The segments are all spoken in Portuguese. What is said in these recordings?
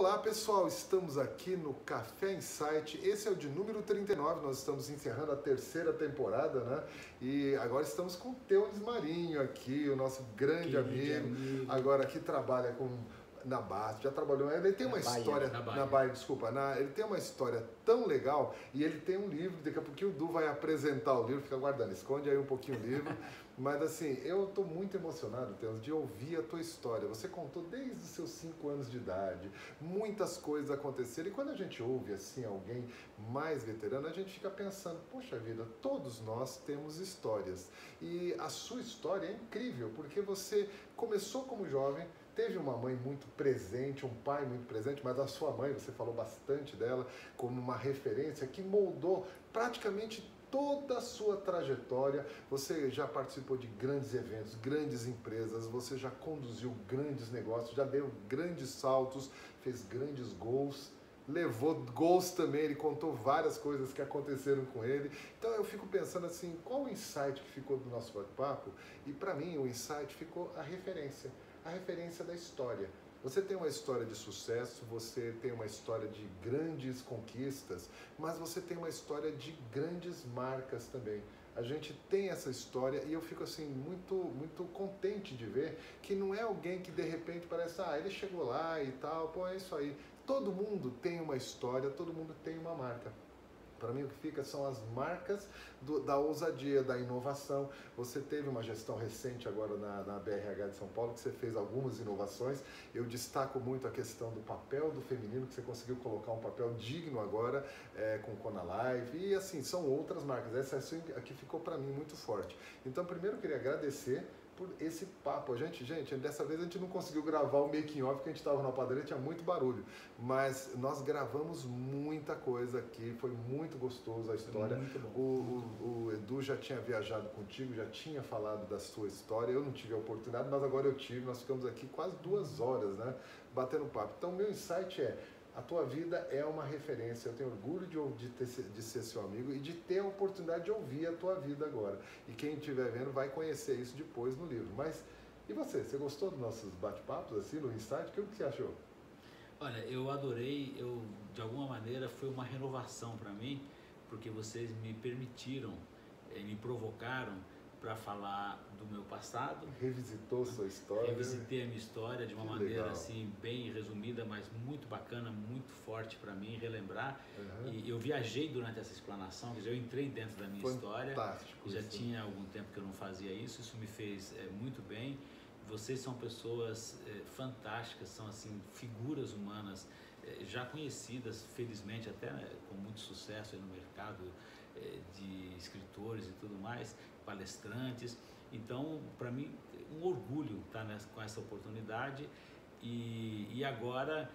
Olá pessoal, estamos aqui no Café Insight, esse é o de número 39, nós estamos encerrando a terceira temporada, né? E agora estamos com o Theonis Marinho aqui, o nosso grande amigo, agora que trabalha na base, já trabalhou, ele tem uma história, na Bahia, desculpa, ele tem uma história tão legal e ele tem um livro, daqui a pouquinho o Du vai apresentar o livro, fica guardando, esconde aí um pouquinho o livro, mas assim, eu estou muito emocionado, Theonis, de ouvir a tua história, você contou desde os seus 5 anos de idade, muitas coisas aconteceram e quando a gente ouve assim alguém mais veterano, a gente fica pensando, poxa vida, todos nós temos histórias e a sua história é incrível, porque você começou como jovem, teve uma mãe muito presente, um pai muito presente, mas a sua mãe, você falou bastante dela, como uma referência que moldou praticamente toda a sua trajetória. Você já participou de grandes eventos, grandes empresas, você já conduziu grandes negócios, já deu grandes saltos, fez grandes gols, levou gols também, ele contou várias coisas que aconteceram com ele. Então eu fico pensando assim, qual o insight que ficou do nosso bate-papo? E para mim o insight ficou a referência da história. Você tem uma história de sucesso, você tem uma história de grandes conquistas, mas você tem uma história de grandes marcas também. A gente tem essa história e eu fico assim muito contente de ver que não é alguém que de repente parece, ele chegou lá e tal, pô, é isso aí. Todo mundo tem uma história, todo mundo tem uma marca. Para mim o que fica são as marcas da ousadia, da inovação. Você teve uma gestão recente agora na BRH de São Paulo, que você fez algumas inovações. Eu destaco muito a questão do papel do feminino, que você conseguiu colocar um papel digno agora com o Kona Live. E assim, são outras marcas. Essa aqui ficou para mim muito forte. Então primeiro eu queria agradecer por esse papo. Gente, dessa vez a gente não conseguiu gravar o making of, porque a gente estava na padaria, tinha muito barulho, mas nós gravamos muita coisa aqui, foi muito gostoso a história. Muito bom. O Edu já tinha viajado contigo, já tinha falado da sua história, eu não tive a oportunidade, mas agora eu tive, nós ficamos aqui quase 2 horas, né, batendo papo. Então, meu insight é, a tua vida é uma referência, eu tenho orgulho de ser seu amigo e de ter a oportunidade de ouvir a tua vida agora. E quem estiver vendo vai conhecer isso depois no livro. Mas, e você? Você gostou dos nossos bate-papos, assim, no Insight? O que você achou? Olha, eu adorei, de alguma maneira foi uma renovação para mim, porque vocês me permitiram, me provocaram para falar do meu passado. Revisitou sua história. Revisitei a minha história de uma maneira legal. assim, bem resumida, mas muito bacana, muito forte para mim relembrar. E eu viajei durante essa explanação, quer dizer, eu entrei dentro da minha história. Já tinha algum tempo que eu não fazia isso me fez muito bem. Vocês são pessoas fantásticas, são assim figuras humanas já conhecidas, felizmente até com muito sucesso no mercado de escritores e tudo mais, palestrantes. Então, para mim, um orgulho estar com essa oportunidade e agora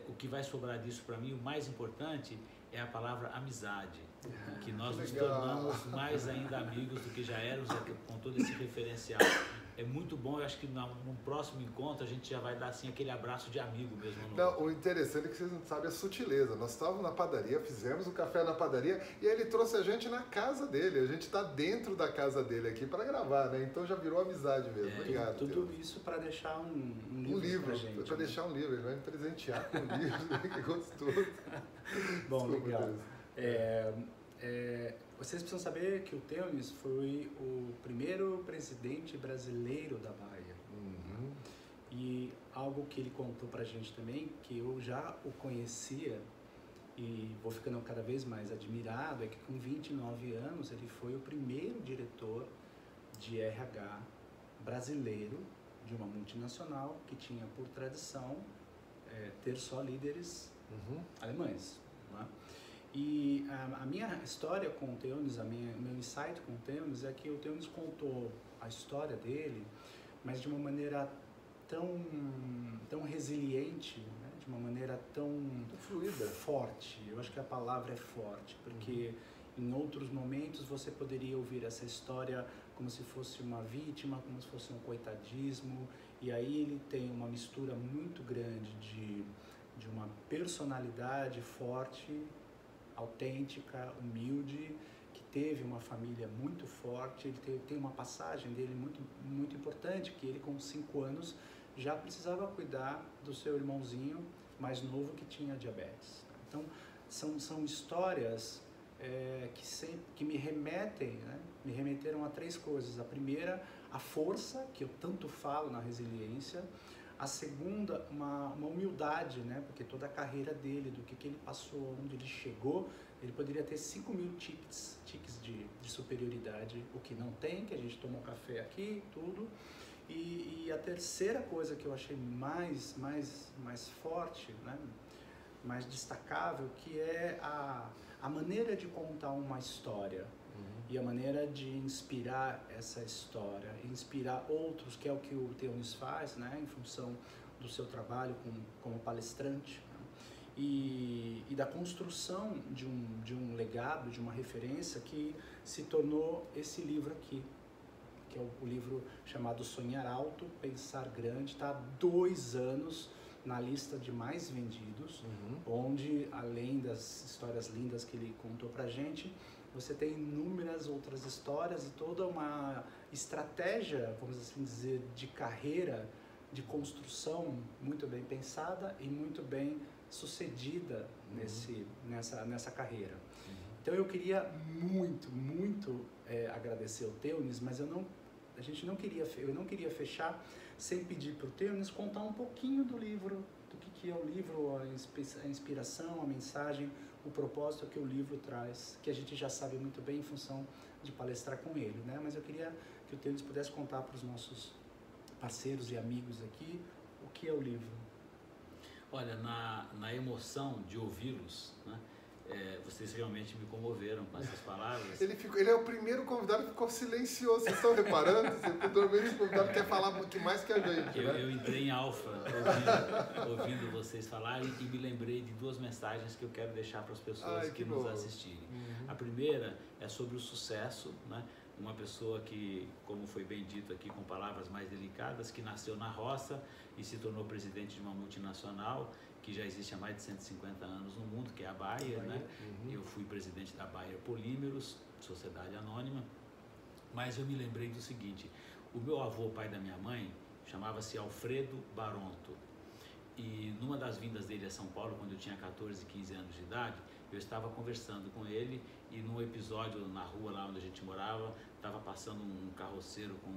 o que vai sobrar disso para mim, o mais importante é a palavra amizade, que nós nos tornamos mais ainda amigos do que já éramos com todo esse referencial. É muito bom, eu acho que no próximo encontro a gente já vai dar assim aquele abraço de amigo mesmo. Não, o interessante é que vocês não sabem a sutileza. Nós estávamos na padaria, fizemos o café na padaria e aí ele trouxe a gente na casa dele. A gente está dentro da casa dele aqui para gravar, né? Então já virou amizade mesmo. Obrigado. Tudo isso para deixar um livro pra gente. Para deixar um livro, ele vai me presentear com um livro, que gostoso. Bom, legal. Vocês precisam saber que o Theonis foi o primeiro presidente brasileiro da Bahia. E algo que ele contou pra gente também, que eu já o conhecia e vou ficando cada vez mais admirado, é que com 29 anos ele foi o primeiro diretor de RH brasileiro de uma multinacional que tinha por tradição ter só líderes alemães. Né? E a minha história com o Theonis, o meu insight com o Theonis é que o Theonis contou a história dele, mas de uma maneira tão resiliente, né? De uma maneira tão fluida, forte. Eu acho que a palavra é forte, porque em outros momentos você poderia ouvir essa história como se fosse uma vítima, como se fosse um coitadismo, e aí ele tem uma mistura muito grande de uma personalidade forte, autêntica, humilde, que teve uma família muito forte. Ele tem uma passagem dele muito importante, que ele com 5 anos já precisava cuidar do seu irmãozinho mais novo que tinha diabetes. Então, são histórias que me remetem, né? Me remeteram a 3 coisas. A primeira, a força, que eu tanto falo na resiliência. A segunda, uma humildade, né? Porque toda a carreira dele, do que ele passou, onde ele chegou, ele poderia ter 5.000 tiques de superioridade, o que não tem, que a gente tomou café aqui, tudo. E a terceira coisa que eu achei mais forte, né? Mais destacável, que é a maneira de contar uma história. E a maneira de inspirar essa história, inspirar outros, que é o que o Theonis faz, né, em função do seu trabalho como palestrante, né, e da construção de um legado, de uma referência que se tornou esse livro aqui, que é o livro chamado Sonhar Alto, Pensar Grande. Está há 2 anos na lista de mais vendidos, onde, além das histórias lindas que ele contou pra gente, você tem inúmeras outras histórias e toda uma estratégia, vamos assim dizer, de carreira, de construção muito bem pensada e muito bem sucedida nessa carreira. Então eu queria muito agradecer o Theonis, mas eu não queria fechar sem pedir para o Theonis contar um pouquinho do livro, do que é o livro, a inspiração, a mensagem, o propósito que o livro traz, que a gente já sabe muito bem em função de palestrar com ele, né? Mas eu queria que o Theonis pudesse contar para os nossos parceiros e amigos aqui o que é o livro. Olha, na emoção de ouvi-los, né? Vocês realmente me comoveram com essas palavras. Ele é o primeiro convidado que ficou silencioso, vocês estão reparando? Normalmente o convidado quer falar muito mais que a gente. Eu entrei em alfa ouvindo vocês falarem e me lembrei de 2 mensagens que eu quero deixar para as pessoas que nos assistirem. A primeira é sobre o sucesso, né? Uma pessoa que, como foi bem dito aqui com palavras mais delicadas, que nasceu na roça e se tornou presidente de uma multinacional que já existe há mais de 150 anos no mundo, que é a Bayer, né? Eu fui presidente da Bayer Polímeros, sociedade anônima, mas eu me lembrei do seguinte: o meu avô, pai da minha mãe, chamava-se Alfredo Baronto, e numa das vindas dele a São Paulo, quando eu tinha 14, 15 anos de idade, eu estava conversando com ele e num episódio na rua lá onde a gente morava, estava passando um carroceiro com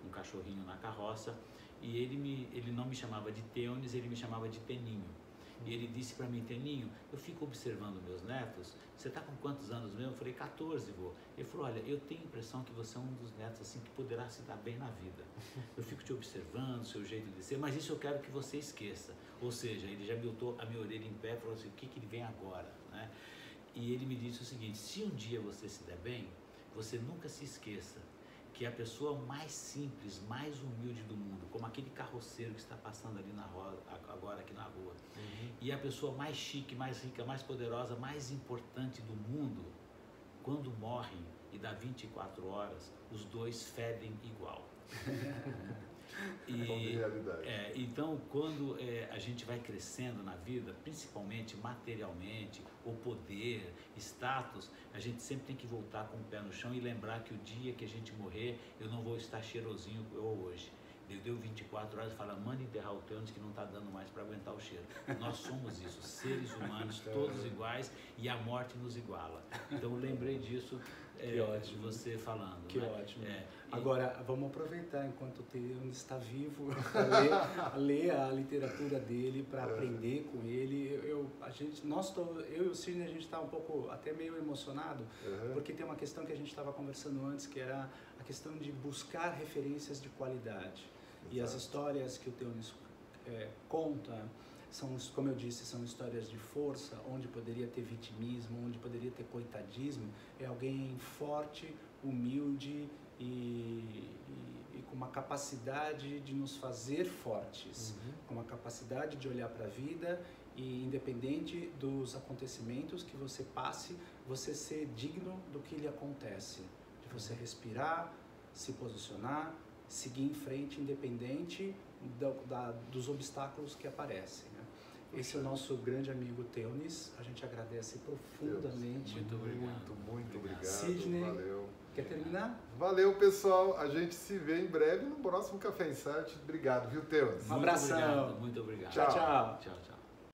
um cachorrinho na carroça e ele não me chamava de Theonis, ele me chamava de Teninho. E ele disse para mim: Teninho, eu fico observando meus netos, você está com quantos anos mesmo? Eu falei: 14, vô. Ele falou: olha, eu tenho a impressão que você é um dos netos assim que poderá se dar bem na vida. Eu fico te observando, seu jeito de ser, mas isso eu quero que você esqueça. Ou seja, ele já botou a minha orelha em pé e falou assim: o que ele vem agora, né? E ele me disse o seguinte: se um dia você se der bem, você nunca se esqueça que a pessoa mais simples, mais humilde do mundo, como aquele carroceiro que está passando ali agora aqui na rua, e a pessoa mais chique, mais rica, mais poderosa, mais importante do mundo, quando morrem e dá 24 horas, os 2 fedem igual. Então, quando a gente vai crescendo na vida, principalmente materialmente, o poder, status, a gente sempre tem que voltar com o pé no chão e lembrar que o dia que a gente morrer, eu não vou estar cheirosinho igual hoje. Deu 24 horas e fala: manda enterrar o Theonis que não está dando mais para aguentar o cheiro. Nós somos isso, seres humanos, todos iguais, e a morte nos iguala. Então eu lembrei disso de você falando. Que né? ótimo. Agora, vamos aproveitar enquanto o Theonis está vivo, para ler a literatura dele, para aprender com ele. Eu e o Sidney, a gente está um pouco, até meio emocionado, porque tem uma questão que a gente estava conversando antes, que era a questão de buscar referências de qualidade. E as histórias que o Theonis conta são, como eu disse, são histórias de força, onde poderia ter vitimismo, onde poderia ter coitadismo. É alguém forte, humilde e com uma capacidade de nos fazer fortes, com uma capacidade de olhar para a vida e, independente dos acontecimentos que você passe, você ser digno do que lhe acontece, de você respirar, se posicionar, seguir em frente, independente dos obstáculos que aparecem, né? Esse é o nosso grande amigo Teunis. A gente agradece profundamente. Muito obrigado. Muito obrigado. Sidney, valeu. Quer terminar? Valeu, pessoal. A gente se vê em breve no próximo Café Insight. Obrigado, viu, Teunis? Um abração. Muito obrigado. Tchau, tchau. Tchau, tchau.